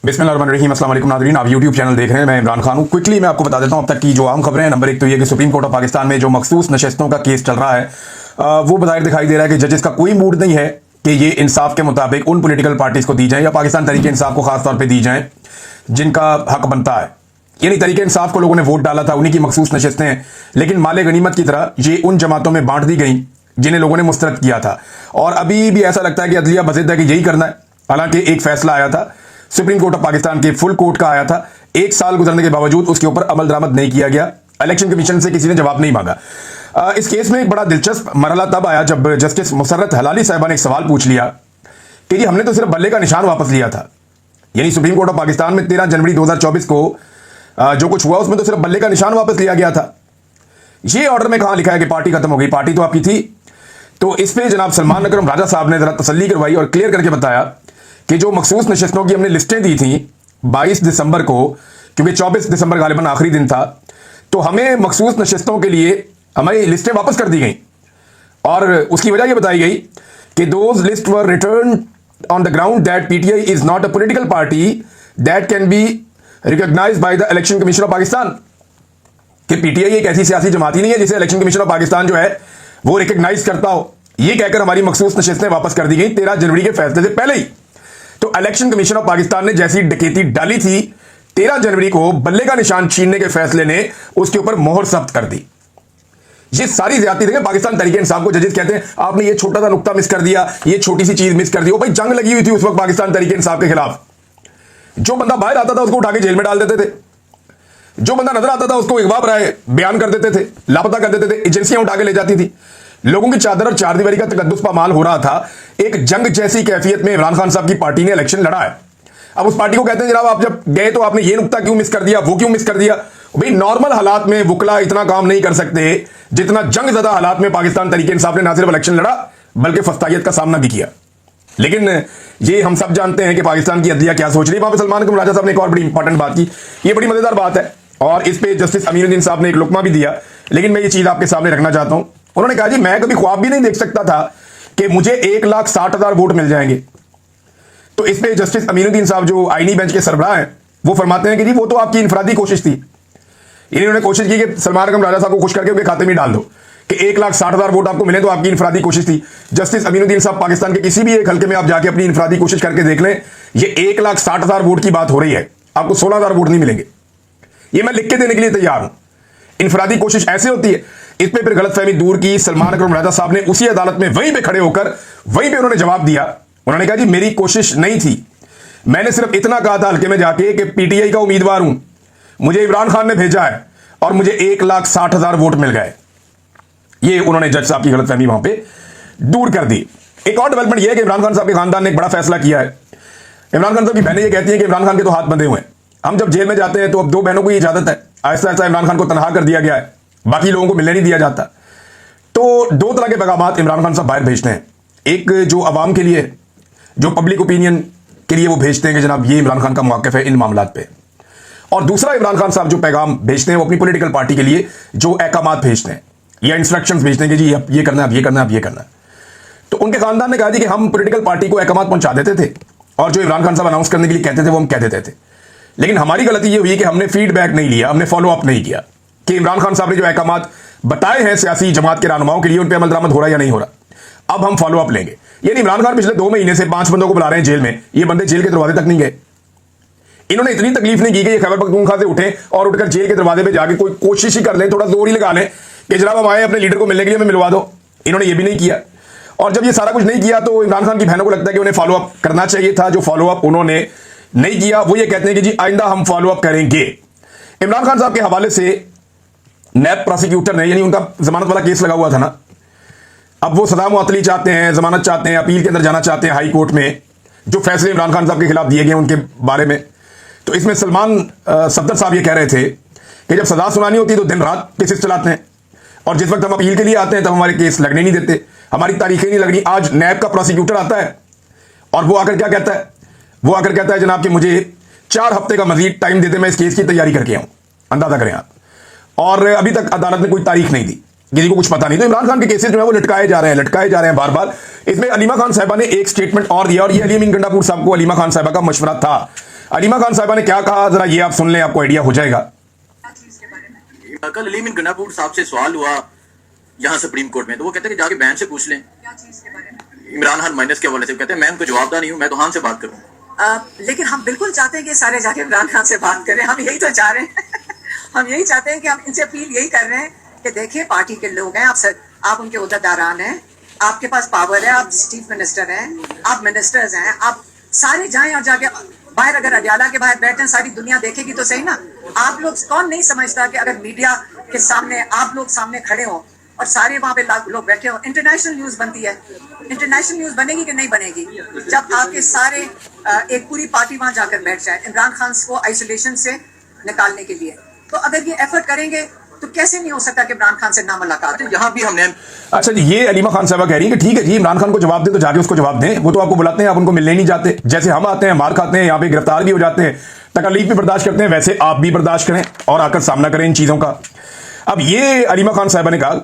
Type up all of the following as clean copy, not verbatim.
बिस्मिल्लाहिर्रहमानिर्रहीम। अस्सलाम वालेकुम नाज़रीन, आप यूट्यूब चैनल देख रहे हैं। मैं इमरान खान हूँ। क्विकली मैं आपको बता देता हूँ अब तक की जो अहम खबरें हैं। नंबर एक तो ये कि सुप्रीम कोर्ट ऑफ पाकिस्तान में जो मखसूस नशस्तों का केस चल रहा है वो बज़ाहिर दिखाई दे रहा है कि जजेस का कोई मूड नहीं है कि ये इंसाफ के मुताबिक उन पोलिटिकल पार्टीज को दी जाए या पाकिस्तान तरीके इंसाफ को खासतौर पर दी जाए जिनका हक बनता है। यानी तरीके इंसाफ को लोगों ने वोट डाला था, उन्हीं की मखसूस नशस्तें हैं, लेकिन माले गनीमत की तरह ये उन जमातों में बांट दी गई जिन्हें लोगों ने मुस्तरद किया था। और अभी भी ऐसा लगता है कि अदलिया बज़िद है कि यही करना है। हालांकि एक फैसला आया था सुप्रीम कोर्ट ऑफ पाकिस्तान के फुल कोर्ट का, आया था। 1 साल गुजरने के बावजूद उसके ऊपर अमल दरामद नहीं किया गया। इलेक्शन कमीशन से किसी ने जवाब नहीं मांगा। इस केस में एक बड़ा दिलचस्प मरहला तब आया जब जस्टिस मुसर्रत हलाली साहिबा ने एक सवाल पूछ लिया कि जी हमने तो सिर्फ बल्ले का निशान वापस लिया था। यानी सुप्रीम कोर्ट ऑफ पाकिस्तान में 13 जनवरी 2024 को जो कुछ हुआ उसमें तो सिर्फ बल्ले का निशान वापस लिया गया था। ये ऑर्डर में कहां लिखा है कि पार्टी खत्म हो गई? पार्टी तो आपकी थी। तो इस पे जनाब सलमान अकरम राजा साहब ने जरा तसल्ली करवाई और क्लियर करके बताया कि जो मखसूस नशस्तों की हमने लिस्टें दी थी 22 दिसंबर को, क्योंकि 24 दिसंबर गालिबन आखिरी दिन था, तो हमें मखसूस नशस्तों के लिए हमारी लिस्टें वापस कर दी गई। और उसकी वजह यह बताई गई कि those list were return on the ground that PTI is not a political party that can be recognised by the election commission of Pakistan. कि पीटीआई एक ऐसी सियासी जमात ही नहीं है जिसे इलेक्शन कमीशन ऑफ पाकिस्तान जो है वो रिकॉग्नाइज करता हो। यह कहकर हमारी मखसूस नशस्तें वापस कर दी गई 13 जनवरी के फैसले से पहले ही। तो इलेक्शन कमीशन ऑफ पाकिस्तान ने जैसी डकैती डाली थी 13 जनवरी को, बल्ले का निशान छीनने के फैसले ने उसके ऊपर मोहर सख्त कर दी। ये सारी ज्यादती देखें पाकिस्तान तरीके इंसाफ को जजेस कहते हैं आपने ये छोटा सा नुक्ता मिस कर दिया, ये छोटी सी चीज मिस कर दी। ओ भाई, जंग लगी हुई थी उस वक्त पाकिस्तान तरीके इंसाफ के खिलाफ। जो बंदा बाहर आता था उसको उठा के जेल में डाल देते थे, जो बंदा नजर आता था उसको अगवा बराए बयान कर देते थे, लापता कर देते थे, एजेंसियां उठा के ले जाती थी। लोगों की चादर और चारदीवारी का तकद्दुस पामाल हो रहा था। एक जंग जैसी कैफियत में इमरान खान साहब की पार्टी ने इलेक्शन लड़ा है। अब उस पार्टी को कहते हैं जनाब आप जब गए तो आपने ये नुक्ता क्यों मिस कर दिया, वो क्यों मिस कर दिया? भाई, नॉर्मल हालात में वुकला इतना काम नहीं कर सकते जितना जंग ज़दा हालात में पाकिस्तान तरीके इंसाफ ने ना सिर्फ इलेक्शन लड़ा बल्कि फस्तायत का सामना भी किया। लेकिन ये हम सब जानते हैं कि पाकिस्तान की अदलिया क्या सोच रही है। वहां पर सलमान अकरम राजा साहब ने एक और बड़ी इंपॉर्टेंट बात की, ये बड़ी मजेदार बात है और इस पे जस्टिस अमीनुद्दीन साहब ने एक लुकमा भी दिया, लेकिन मैं ये चीज आपके सामने रखना चाहता हूं। उन्होंने कहा जी मैं कभी ख्वाब भी नहीं देख सकता था कि मुझे 1,60,000 वोट मिल जाएंगे। तो इस पे जस्टिस अमीनुद्दीन साहब जो आईनी बेंच के सरबराह हैं वो फरमाते हैं कि जी वो तो आपकी इनफरादी कोशिश थी। इन्होंने कोशिश की कि सलमान अकरम राजा साहब को खुश करके उनके खाते में डाल दो कि 1,60,000 वोट आपको मिले, तो आपकी इनफरादी कोशिश थी। जस्टिस अमीनुद्दीन साहब पाकिस्तान के किसी भी एक हल्के में आप जाके अपनी इनफरादी कोशिश करके देख लें, ये 1,60,000 वोट की बात हो रही है, आपको 16,000 वोट नहीं मिलेंगे। ये मैं लिख के देने के लिए तैयार हूं। इनफरादी कोशिश ऐसे होती है। इस पे फिर गलतफहमी दूर की सलमान अकरम राजा साहब ने उसी अदालत में वहीं पे खड़े होकर वहीं पे उन्होंने जवाब दिया। उन्होंने कहा जी मेरी कोशिश नहीं थी, मैंने सिर्फ इतना कहा था हल्के में जाके कि पीटीआई का उम्मीदवार हूं, मुझे इमरान खान ने भेजा है और मुझे 1,60,000 वोट मिल गए। ये उन्होंने जज साहब की गलतफहमी वहां पे दूर कर दी। एक और डेवलपमेंट यह है कि इमरान खान साहब के खानदान ने एक बड़ा फैसला किया है। इमरान खान साहब की बहनें ये कहती हैं कि इमरान खान के तो हाथ बंधे हुए हैं। हम जब जेल में जाते हैं तो अब 2 बहनों को इजाजत है, आहिस्ता आहिस्ता इमरान खान को तनहा कर दिया गया है, बाकी लोगों को मिलने नहीं दिया जाता। तो 2 तरह के पैगाम इमरान खान साहब बाहर भेजते हैं। एक जो अवाम के लिए, जो पब्लिक ओपिनियन के लिए वो भेजते हैं कि जनाब ये इमरान खान का मौक़िफ़ है इन मामलात पे, और दूसरा इमरान खान साहब जो पैगाम भेजते हैं वो अपनी पॉलिटिकल पार्टी के लिए जो अहकामात भेजते हैं या इंस्ट्रक्शंस भेजते हैं कि जी अब ये करना है, अब ये करना है, अब ये करना है। तो उनके खानदान ने कहा जी कि हम पॉलिटिकल पार्टी को अहकामात पहुंचा देते थे और जो इमरान खान साहब अनाउंस करने के लिए कहते थे वो हम कह देते थे। लेकिन हमारी गलती ये हुई कि हमने फीडबैक नहीं लिया, हमने फॉलो अप नहीं किया कि इमरान खान साहब ने जो अहकामात बताए हैं सियासी जमात के रहनुमाओं के लिए उन पर अमल दरामद हो रहा है या नहीं हो रहा। अब हम फॉलो अप लेंगे। यानी इमरान खान पिछले 2 महीने से 5 बंदों को बुला रहे हैं जेल में, ये बंदे जेल के दरवाजे तक नहीं गए। इन्होंने इतनी तकलीफ नहीं की कि ये खैबर पख्तूनख्वा से उठे और उठकर जेल के दरवाजे पे जाके कोई कोशिश ही कर लें, थोड़ा जोर ही लगा लें कि जनाब हम आए अपने लीडर को मिलने के लिए, हमें मिलवा दो। इन्होंने ये भी नहीं किया। और जब ये सारा कुछ नहीं किया तो इमरान खान की बहनों को लगता है कि उन्हें फॉलो अप करना चाहिए था। जो फॉलो अप उन्होंने नहीं किया वो ये कहते हैं कि जी आइंदा हम फॉलो अप करेंगे। इमरान खान साहब के हवाले से नैब प्रोसिक्यूटर ने, यानी उनका जमानत वाला केस लगा हुआ था ना, अब वो सदा मुअत्तली चाहते हैं, जमानत चाहते हैं, अपील के अंदर जाना चाहते हैं हाई कोर्ट में जो फैसले इमरान खान साहब के खिलाफ दिए गए उनके बारे में। तो इसमें सलमान सफदर साहब ये कह रहे थे कि जब सजा सुनानी होती है तो दिन रात केसेस चलाते हैं और जिस वक्त हम अपील के लिए आते हैं तब हमारे केस लगने नहीं देते, हमारी तारीखें नहीं लगनी। आज नैब का प्रोसिक्यूटर आता है और वो आकर क्या कहता है? वो आकर कहता है जनाब कि मुझे 4 हफ्ते का मजीद टाइम देते, मैं इस केस की तैयारी करके आऊं। अंदाजा करें आप। और अभी तक अदालत ने कोई तारीख नहीं दी, किसी को कुछ पता नहीं। तो इमरान खान के केसेस जो है वो लटकाए जा रहे हैं बार बार। इसमें अलीमा खान साहिबा ने एक स्टेटमेंट और दिया और ये अली अमीन गंडापुर साहब को अलीमा खान साहिबा का मशवरा था। अलीमा खान साहिबा ने क्या कहा, जरा ये आप सुन लें, आपको आइडिया हो जाएगा। कल अली अमीन गंडापुर साहब से सवाल हुआ यहाँ सुप्रीम कोर्ट में, तो वो कहते हैं कि जाके बहन से पूछ लें इमरान खान माइनस के हवाले से। कहते हैं मैं उनको जवाबदार नहीं हूँ, मैं तो खान से बात करूँ। लेकिन हम बिल्कुल चाहते हैं कि सारे जाके इमरान खान से बात करें, हम यही तो चाह रहे हैं हम यही चाहते हैं कि हम इनसे अपील यही कर रहे हैं कि देखिए पार्टी के लोग हैं, आप उनके उहदेदारान हैं, आपके पास पावर है, आप चीफ मिनिस्टर हैं, आप मिनिस्टर्स हैं, आप सारे जाएं और जाके बाहर, अगर अडियाला के बाहर बैठे सारी दुनिया देखेगी तो सही ना। आप लोग कौन नहीं समझता कि अगर मीडिया के सामने आप लोग सामने खड़े हो और सारे वहां पे लोग बैठे हो, इंटरनेशनल न्यूज बनती है। इंटरनेशनल न्यूज बनेगी कि नहीं बनेगी जब आपके सारे एक पूरी पार्टी वहां जाकर बैठ जाए इमरान खान को आइसोलेशन से निकालने के लिए। तो अगर ये एफर्ट करेंगे तो कैसे नहीं हो सकता कि इमरान खान से ना मुलाकात हो। यहाँ भी हमने अच्छा जी, ये अलीमा खान साहबा कह रही है कि ठीक है जी, इमरान खान को जवाब दें तो जाके उसको जवाब दें, वो तो आपको बुलाते हैं, आप उनको मिलने नहीं जाते। जैसे हम आते हैं, मार खाते हैं, यहाँ पे गिरफ्तार भी हो जाते हैं, तकलीफ भी बर्दाश्त करते हैं, वैसे आप भी बर्दाश्त करें और आकर सामना करें इन चीजों का। अब ये अलीमा खान साहबा ने कहा,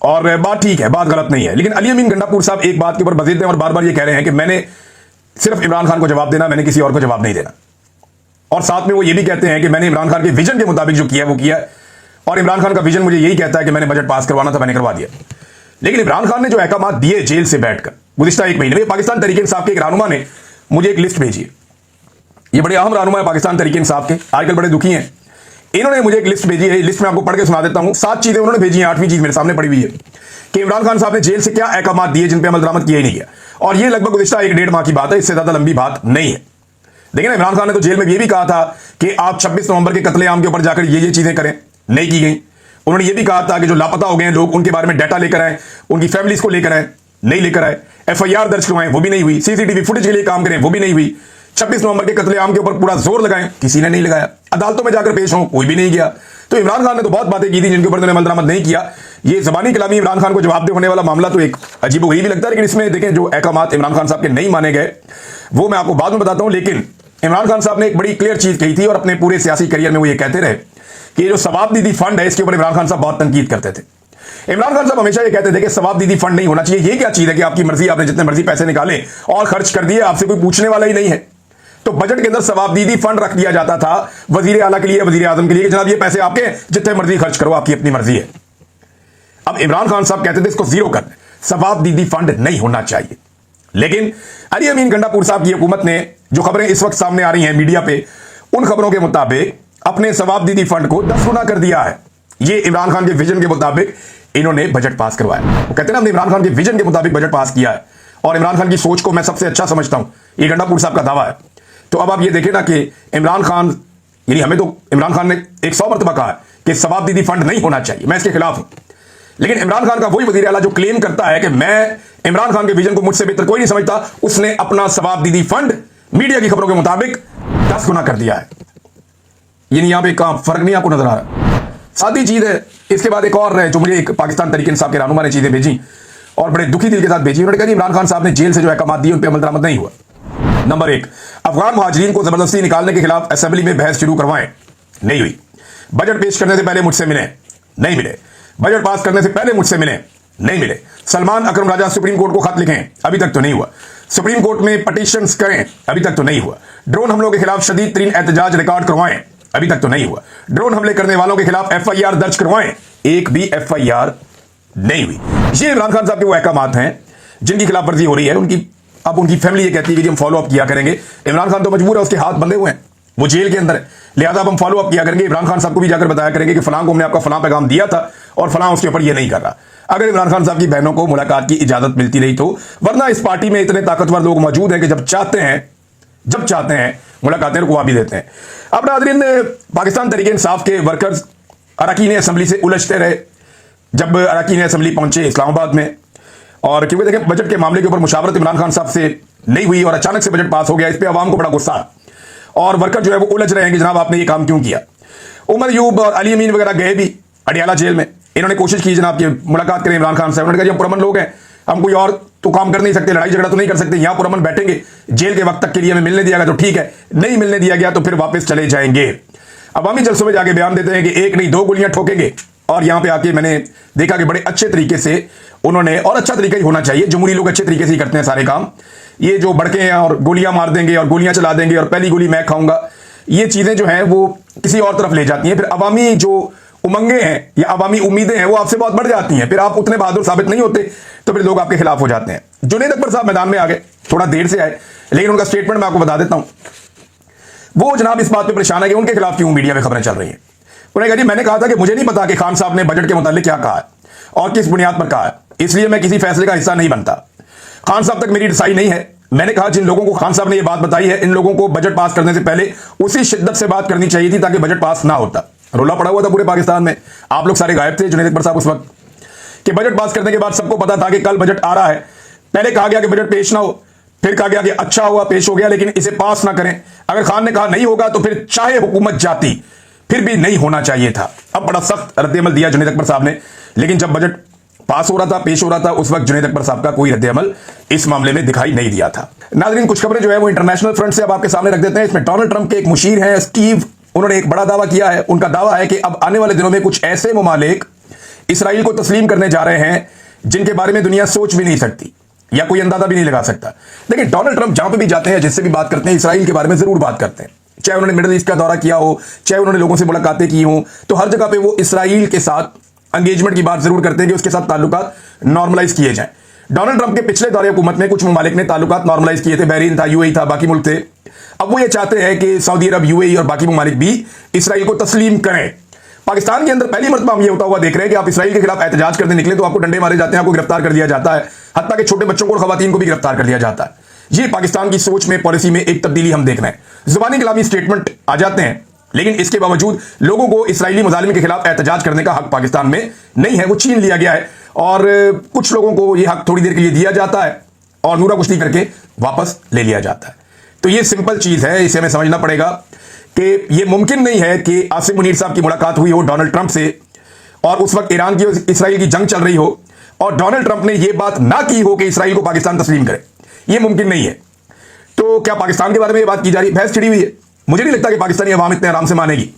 और बात ठीक है, बात गलत नहीं है, लेकिन अली अमीन गंडापुर साहब एक बात के ऊपर बजीद हैं और बार बार ये कह रहे हैं कि मैंने सिर्फ इमरान खान को जवाब देना, मैंने किसी और को जवाब नहीं देना। और साथ में वो ये भी कहते हैं कि मैंने इमरान खान के विजन के मुताबिक जो किया वो किया, और इमरान खान का विजन मुझे यही कहता है कि मैंने बजट पास करवाना था, मैंने करवा दिया। लेकिन इमरान खान ने जो अहकाम दिए जेल से बैठकर गुज़िश्ता एक महीने में, पाकिस्तान तहरीक इंसाफ के एक रहनुमा ने मुझे एक लिस्ट भेजी है। ये बड़े अहम रहनुमा है पाकिस्तान तहरीक इंसाफ के, आजकल बड़े दुखी हैं। इन्होंने मुझे एक लिस्ट भेजी है, लिस्ट में आपको पढ़ के सुना देता हूं। 7 चीजें उन्होंने भेजी हैं, 8वीं चीज मेरे सामने पड़ी हुई है कि इमरान खान साहब ने जेल से क्या अहकाम दिए जिन पर अमल दरामद किया ही नहीं गया। और ये लगभग गुज़िश्ता 1-1.5 माह की बात है, इससे ज्यादा लंबी बात नहीं है। देखिए इमरान खान ने तो जेल में ये भी कहा था कि आप 26 नवंबर के कत्लेआम के ऊपर जाकर ये चीजें करें, नहीं की गई। उन्होंने ये भी कहा था कि जो लापता हो गए हैं लोग, उनके बारे में डाटा लेकर आए, उनकी फैमिलीज को लेकर आए, नहीं लेकर आए। FIR दर्ज करवाएं, वो भी नहीं हुई। CCTV फुटेज के लिए काम करें, वो भी नहीं हुई। 26 नवंबर के कत्लेआम के ऊपर पूरा जोर लगाएं, किसी ने नहीं लगाया। अदालतों में जाकर पेश हों, कोई भी नहीं गया। तो इमरान खान ने तो बहुत बातें की थी जिनके ऊपर उन्होंने अमल दरामद नहीं किया। ये ज़बानी कलामी इमरान खान को जवाबदेह होने वाला मामला तो एक अजीबोगरीब भी लगता है, लेकिन इसमें देखें जो अहकाम इमरान खान साहब के नहीं माने गए वो मैं आपको बाद में बताता हूं। लेकिन इमरान खान साहब ने एक बड़ी क्लियर चीज कही थी और अपने पूरे सियासी करियर में वो ये कहते रहे कि जो सवाब दीदी फंड है इसके ऊपर इमरान खान साहब बहुत तनकीद करते थे। इमरान खान साहब हमेशा ये कहते थे कि सवाब दीदी फंड नहीं होना चाहिए। ये क्या चीज है कि आपकी मर्जी, आपने जितने मर्जी पैसे निकाले और खर्च कर दिए, आपसे कोई पूछने वाला ही नहीं है। तो बजट के अंदर सवाब दीदी फंड रख दिया जाता था वजीर आला के लिए, वजीर आजम के लिए, कि जनाब ये पैसे आपके, जितने मर्जी खर्च करो, आपकी अपनी मर्जी है। अब इमरान खान साहब कहते थे इसको जीरो कर, सवाब दीदी फंड नहीं होना चाहिए। लेकिन अली अमीन गंडापुर साहब की हुकूमत ने जो खबरें इस वक्त सामने आ रही हैं मीडिया पे, उन खबरों के मुताबिक अपने सवाब दीदी फंड को 10 गुना कर दिया है। ये इमरान खान के विजन के मुताबिक इन्होंने बजट पास करवाया। वो कहते हैं ना हमने इमरान खान के विजन के मुताबिक बजट पास किया है और इमरान खान की सोच को मैं सबसे अच्छा समझता हूं, ये गंडापुर साहब का दावा है। तो अब आप ये देखें ना कि इमरान खान, यानी हमें तो इमरान खान ने 100 मरतबा कहा है कि सवाब दीदी फंड नहीं होना चाहिए, मैं इसके खिलाफ हूं। लेकिन इमरान खान का वही वजीर आला जो क्लेम करता है कि मैं इमरान खान के विजन को मुझसे बेहतर कोई नहीं समझता, उसने अपना सवाब दीदी फंड मीडिया की खबरों के मुताबिक 10 गुना कर दिया है। यानी यहां पे कहां फर्क नहीं आपको नजर आ रहा। सादी चीज है। इसके बाद एक और है जो मुझे एक पाकिस्तान तहरीक इंसाफ के रहनुमा ने चीजें भेजी और बड़े दुखी दिल के साथ भेजी। उन्होंने कहा कि इमरान खान साहब ने जेल से जो अहकाम दिए उन पर अमल दरामद नहीं हुआ। नंबर 1, अफगान मुहाजिरीन को जबरदस्ती निकालने के खिलाफ असेंबली में बहस शुरू करवाएं, नहीं हुई। बजट पेश करने से पहले मुझसे मिले, नहीं मिले। बजट पास करने से पहले मुझसे मिले, नहीं मिले। सलमान अकरम राजा सुप्रीम कोर्ट को खत लिखें, अभी तक तो नहीं हुआ। सुप्रीम कोर्ट में पटिशन करें, अभी तक तो नहीं हुआ। ड्रोन हमलों के खिलाफ शदीद तरीन एहतजाज रिकॉर्ड करवाएं, अभी तक तो नहीं हुआ। ड्रोन हमले करने वालों के खिलाफ FIR दर्ज करवाएं, एक भी FIR नहीं हुई। ये इमरान खान साहब के वो अहकाम हैं जिनकी खिलाफ वर्जी हो रही है। अब उनकी फैमिली ये कहती है कि हम फॉलो अप किया करेंगे। इमरान खान तो मजबूर है, उसके हाथ बंधे हुए हैं, वो जेल के अंदर है, लिहाजा अब हम फॉलो अप किया करेंगे। इमरान खान साहब को भी जाकर बताया करेंगे कि फलां को हमने आपका फलां पैगाम दिया था और फलां उसके ऊपर ये नहीं कर रहा। अगर इमरान खान साहब की बहनों को मुलाकात की इजाजत मिलती रही तो, वरना इस पार्टी में इतने ताकतवर लोग मौजूद हैं कि जब चाहते हैं मुलाकातें रुकवा भी देते हैं। अब नाज़रीन, पाकिस्तान तहरीक इंसाफ के वर्कर्स अरकान असेंबली से उलझते रहे जब अरकान असेंबली पहुंचे इस्लामाबाद में, और क्योंकि देखें बजट के मामले के ऊपर मुशावरत इमरान खान साहब से नहीं हुई और अचानक से बजट पास हो गया। इस पर आवाम को बड़ा गुस्सा और वर्कर जो है वो उलझ रहे हैं कि जनाब आपने ये काम क्यों किया। उमर यूब और अली अमीन वगैरह गए भी अडियाला जेल में, इन्होंने कोशिश की जनाब की मुलाकात करें इमरान खान साहब। उन्होंने कहा हम पुरअमन लोग हैं, हम कोई और तो काम कर नहीं सकते, लड़ाई झगड़ा तो नहीं कर सकते, यहाँ पुरअमन बैठेंगे, जेल के वक्त तक के लिए हमें मिलने दिया गया तो ठीक है, नहीं मिलने दिया गया तो फिर वापस चले जाएंगे। अवामी जलसों में जाके बयान देते हैं कि एक नहीं 2 गोलियां ठोकेंगे। और यहां पे आके मैंने देखा कि बड़े अच्छे तरीके से उन्होंने, और अच्छा तरीका ही होना चाहिए, जमहूरी लोग अच्छे तरीके से ही करते हैं सारे काम, ये जो भड़के हैं और गोलियां मार देंगे और गोलियां चला देंगे और पहली गोली मैं खाऊंगा, ये चीजें जो हैं वो किसी और तरफ ले जाती हैं। फिर अवामी जो उमंगे हैं या अवामी उम्मीदें हैं वो आपसे बहुत बढ़ जाती हैं, फिर आप उतने बहादुर साबित नहीं होते, तो फिर लोग आपके खिलाफ हो जाते हैं। जुनैद अकबर साहब मैदान में आ गए, थोड़ा देर से आए, लेकिन उनका स्टेटमेंट मैं आपको बता देता हूं। वो जनाब इस बात पे परेशान है कि उनके खिलाफ क्यों मीडिया में खबरें चल रही हैं। उन्होंने कहा जी मैंने कहा था कि मुझे नहीं पता कि खान साहब ने बजट के मुतालिक क्या कहा है और किस बुनियाद पर कहा है, इसलिए मैं किसी फैसले का हिस्सा नहीं बनता। खान साहब तक मेरी रसाई नहीं है। मैंने कहा जिन लोगों को खान साहब ने यह बात बताई है, इन लोगों को बजट पास करने से पहले उसी शिद्दत से बात करनी चाहिए थी ताकि बजट पास ना होता। रोला पड़ा हुआ था पूरे पाकिस्तान में, आप लोग सारे गायब थे जुनैद अकबर साहब उस वक्त, कि बजट पास करने के बाद सबको पता था कि कल बजट आ रहा है। पहले कहा गया कि बजट पेश ना हो, फिर कहा गया कि अच्छा हुआ पेश हो गया लेकिन इसे पास ना करें। अगर खान ने कहा नहीं होगा तो फिर चाहे हुकूमत जाती फिर भी नहीं होना चाहिए था। अब बड़ा सख्त रद्देअमल दिया जुनैद अकबर साहब ने, लेकिन जब बजट पास हो रहा था, पेश हो रहा था, उस वक्त जुनैद अकबर साहब का कोई रद्देअमल इस मामले में दिखाई नहीं दिया था। नाज़रीन, कुछ खबरें जो है वो इंटरनेशनल फ्रंट से अब आपके सामने रख देते हैं। इसमें डोनाल्ड ट्रंप के एक मुशीर हैं स्टीव, उन्होंने एक बड़ा दावा किया है। उनका दावा है कि अब आने वाले दिनों में कुछ ऐसे ममालिक इसराइल को तस्लीम करने जा रहे हैं जिनके बारे में दुनिया सोच भी नहीं सकती या कोई अंदाजा भी नहीं लगा सकता। लेकिन डोनाल्ड ट्रंप जहां पे भी जाते हैं, जिससे भी बात करते हैं, इसराइल के बारे में जरूर बात करते हैं। चाहे उन्होंने मिडिल ईस्ट का दौरा किया हो, चाहे उन्होंने लोगों से मुलाकातें की हो, तो हर जगह पे वो इसराइल के साथ एंगेजमेंट की बात जरूर करते हैं कि उसके साथ ताल्लुकात नॉर्मलाइज किए जाएं। डोनाल्ड ट्रंप के पिछले दौरे हुकूमत में कुछ ममालिक ने ताल्लुकात नॉर्मलाइज किए थे, बहरीन था, यूएई था, बाकी मुल्क थे। अब वो ये चाहते हैं कि सऊदी अरब, यूएई और बाकी ममालिक भी इसराइल को तस्लीम करें। पाकिस्तान के अंदर पहली मरतबा हम ये होता हुआ देख रहे हैं कि आप इसराइल के खिलाफ एहतजाज करने निकले तो आपको डंडे मारे जाते हैं, आपको गिरफ्तार कर दिया जाता है, हत्ता के छोटे बच्चों को और खवातीन को भी गिरफ्तार कर दिया जाता है। ये पाकिस्तान की सोच में, पॉलिसी में एक तब्दीली हम देख रहे हैं। जुबानी कलामी स्टेटमेंट आ जाते हैं, लेकिन इसके बावजूद लोगों को इसराइली मुजालिम के खिलाफ एहतजाज करने का हक पाकिस्तान में नहीं है, वो छीन लिया गया है। और कुछ लोगों को यह हक थोड़ी देर के लिए दिया जाता है और नूरा कुश्ती करके वापस ले लिया जाता है। तो ये सिंपल चीज है, इसे हमें समझना पड़ेगा कि ये मुमकिन नहीं है कि आसिम मुनीर साहब की मुलाकात हुई हो डोनाल्ड ट्रंप से और उस वक्त ईरान की और इसराइल की जंग चल रही हो और डोनाल्ड ट्रंप ने यह बात ना की हो कि इसराइल को पाकिस्तान तस्लीम करे। यह मुमकिन नहीं है। तो क्या पाकिस्तान के बारे में यह बात की जा रही है? बहस छिड़ी हुई है। मुझे नहीं लगता कि पाकिस्तानी अवाम इतने आराम से मानेगी।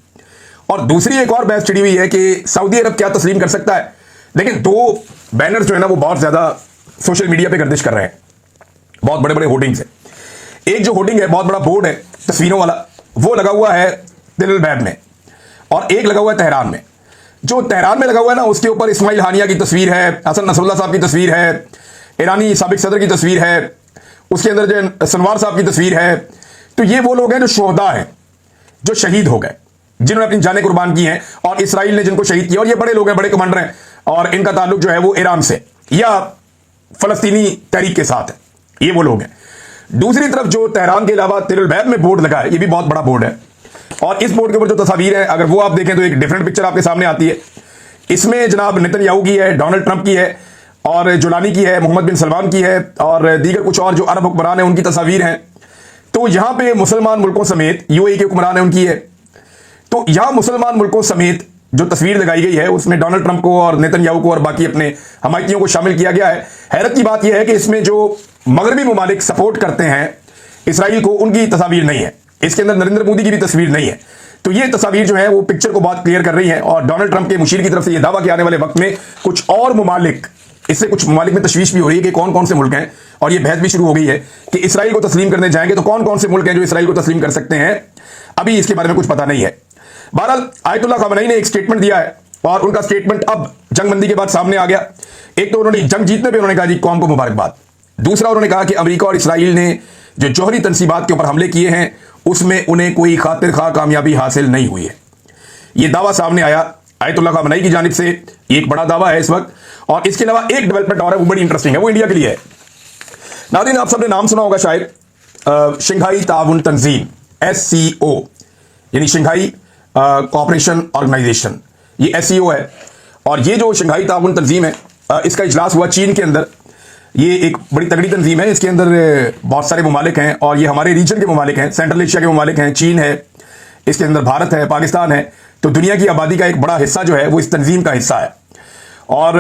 और दूसरी एक और बहस छिड़ी हुई है कि सऊदी अरब क्या तस्लीम कर सकता है। लेकिन दो बैनर्स जो है ना वो बहुत ज्यादा सोशल मीडिया पे गर्दिश कर रहे हैं, बहुत बड़े बड़े होर्डिंग्स है। एक जो होर्डिंग है, बहुत बड़ा बोर्ड है तस्वीरों वाला, वो लगा हुआ है तिल अल-बैब में और एक लगा हुआ है तेहरान में। जो तेहरान में लगा हुआ है ना, उसके ऊपर इस्माइल हानिया की तस्वीर है, हसन नसरुल्लाह साहब की तस्वीर है, ईरानी साबिक सदर की तस्वीर है, उसके अंदर जो सनवार साहब की तस्वीर है। तो ये वो लोग हैं जो शोहदा हैं, जो शहीद हो गए, जिन्होंने अपनी जानें कुर्बान की हैं और इसराइल ने जिनको शहीद किया। और ये बड़े लोग हैं, बड़े कमांडर हैं और इनका ताल्लुक जो है वो ईरान से या फलस्तीनी तहरीक के साथ है। ये वो लोग हैं। दूसरी तरफ जो तेहरान के अलावा तिल अल-बैब में बोर्ड लगा है, ये भी बहुत बड़ा बोर्ड है और इस बोर्ड के ऊपर जो तस्वीर है, अगर वो आप देखें तो एक डिफरेंट पिक्चर आपके सामने आती है। इसमें जनाब नेतन्याहू की है, डोनाल्ड ट्रंप की है और जुलानी की है, मोहम्मद बिन सलमान की है और दीगर कुछ और जो अरब हुक्मरान हैं उनकी तस्वीर हैं। तो यहां पे मुसलमान मुल्कों समेत यूएई के हुक्मरान हैं उनकी है। तो यहां मुसलमान मुल्कों समेत जो तस्वीर लगाई गई है उसमें डोनाल्ड ट्रंप को और नेतन्याहू को और बाकी अपने हमायतियों को शामिल किया गया है। हैरत की बात यह है कि इसमें जो मगरबी ममालिक सपोर्ट करते हैं इसराइल को, उनकी तस्वीर नहीं है। इसके अंदर नरेंद्र मोदी की भी तस्वीर नहीं है। तो ये तस्वीर जो है वो पिक्चर को बहुत क्लियर कर रही है और डोनाल्ड ट्रंप के मुशीर की तरफ से यह दावा कि आने वाले वक्त में कुछ और ममालिक, इससे कुछ ममालिक में तशवीश भी हो रही है कि कौन कौन से मुल्क हैं और ये बहस भी शुरू हो गई है कि इसराइल को तस्लीम करने जाएंगे तो कौन कौन से मुल्क हैं जो इसराइल को तस्लीम कर सकते हैं। अभी इसके बारे में कुछ पता नहीं है। बहरहाल आयतुल्लाह खamenei ने एक स्टेटमेंट दिया है और उनका स्टेटमेंट अब जंगबंदी के बाद सामने आ गया। एक तो उन्होंने जंग जीतने पे उन्होंने कहा जी कौम को मुबारकबाद। दूसरा उन्होंने कहा कि अमेरिका और इसराइल ने जो जौहरी तनसीबात के ऊपर हमले किए हैं उसमें उन्हें कोई खातिर खा कामयाबी हासिल नहीं हुई है। यह दावा सामने आया आयतुल्लाह खamenei की जानिब से। एक बड़ा दावा है इस वक्त। और इसके अलावा एक डेवलपमेंट और है, वो बड़ी इंटरेस्टिंग है, वो इंडिया के लिए है। नाज़रीन, आप सबने नाम सुना होगा शायद शंघाई ताउन तंजीम, SCO, यानी शंघाई कोऑपरेशन ऑर्गेनाइजेशन, ये SCO है। और ये जो शंघाई ताउन तंजीम है, इसका इजलास हुआ चीन के अंदर। ये एक बड़ी तगड़ी तंजीम है, इसके अंदर बहुत सारे ममालिक हैं और ये हमारे रीजन के ममालिक हैं, सेंट्रल एशिया के ममालिक हैं, चीन है, इसके अंदर भारत है, पाकिस्तान है। तो दुनिया की आबादी का एक बड़ा हिस्सा जो है वो इस तंजीम का हिस्सा है और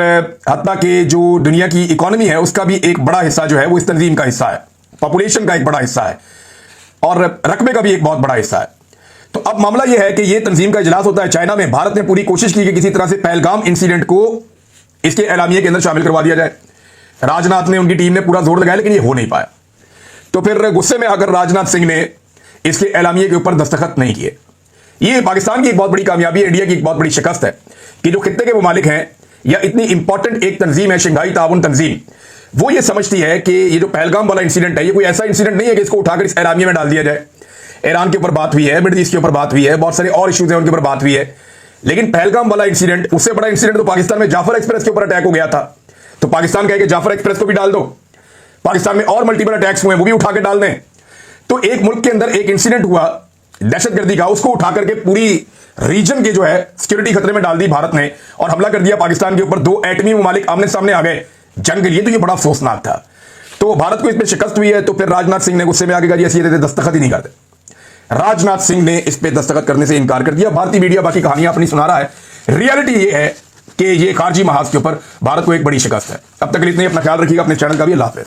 हत्ता कि जो दुनिया की इकोनॉमी है उसका भी एक बड़ा हिस्सा जो है वो इस तंजीम का हिस्सा है, पॉपुलेशन का एक बड़ा हिस्सा है और रकबे का भी एक बहुत बड़ा हिस्सा है। तो अब मामला यह है कि यह तंजीम का इजलास होता है चाइना में। भारत ने पूरी कोशिश की कि किसी तरह से पहलगाम इंसिडेंट को इसके एलामिये के अंदर शामिल करवा दिया जाए। राजनाथ ने, उनकी टीम ने पूरा जोर लगाया, लेकिन यह हो नहीं पाया। तो फिर गुस्से में आकर राजनाथ सिंह ने इसके एलामिये के ऊपर दस्तखत नहीं किए। ये पाकिस्तान की एक बहुत बड़ी कामयाबी है, इंडिया की एक बहुत बड़ी शिकस्त है कि जो खित्ते के ममालिक हैं या इतनी इंपॉर्टेंट एक तंजीम है शंघाई ताउन तंजीम, वो ये समझती है कि ये जो पहलगाम वाला इंसिडेंट है ये कोई ऐसा इंसिडेंट नहीं है कि इसको उठाकर इस एलामिये में डाल दिया जाए। ईरान के ऊपर बात हुई है, मिडिल ईस्ट के ऊपर बात हुई है, बहुत सारे और इश्यूज हैं उनके ऊपर बात हुई है, लेकिन पहलगाम वाला इंसिडेंट, उससे बड़ा इंसिडेंट तो पाकिस्तान में जाफर एक्सप्रेस के ऊपर अटैक हो गया था। तो पाकिस्तान कहे कि जाफर एक्सप्रेस को भी डाल दो, पाकिस्तान में और मल्टीपल अटैक्स हुए वो भी उठा के डाल दें। तो एक मुल्क के अंदर एक इंसिडेंट हुआ दहशतगर्दी का, उसको उठा करके पूरी रीजन के जो है सिक्योरिटी खतरे में डाल दी भारत ने और हमला कर दिया पाकिस्तान के ऊपर। दो एटमी ममालिक आमने सामने आ गए जंग के लिए, तो ये बड़ा अफसोसनाक था। तो भारत को इसमें शिकस्त हुई है। तो फिर राजनाथ सिंह ने गुस्से में आगे कहा ये दस्तखत ही नहीं करते। राजनाथ सिंह ने इस पे दस्तखत करने से इनकार कर दिया। भारतीय मीडिया बाकी कहानियां अपनी सुना रहा है, रियलिटी ये है कि ये खारजी महाज के ऊपर भारत को एक बड़ी शिकस्त है। अब तक के लिए इतना ही, अपना ख्याल रखिएगा, अपने चैनल का भी। अल्लाह हाफिज़।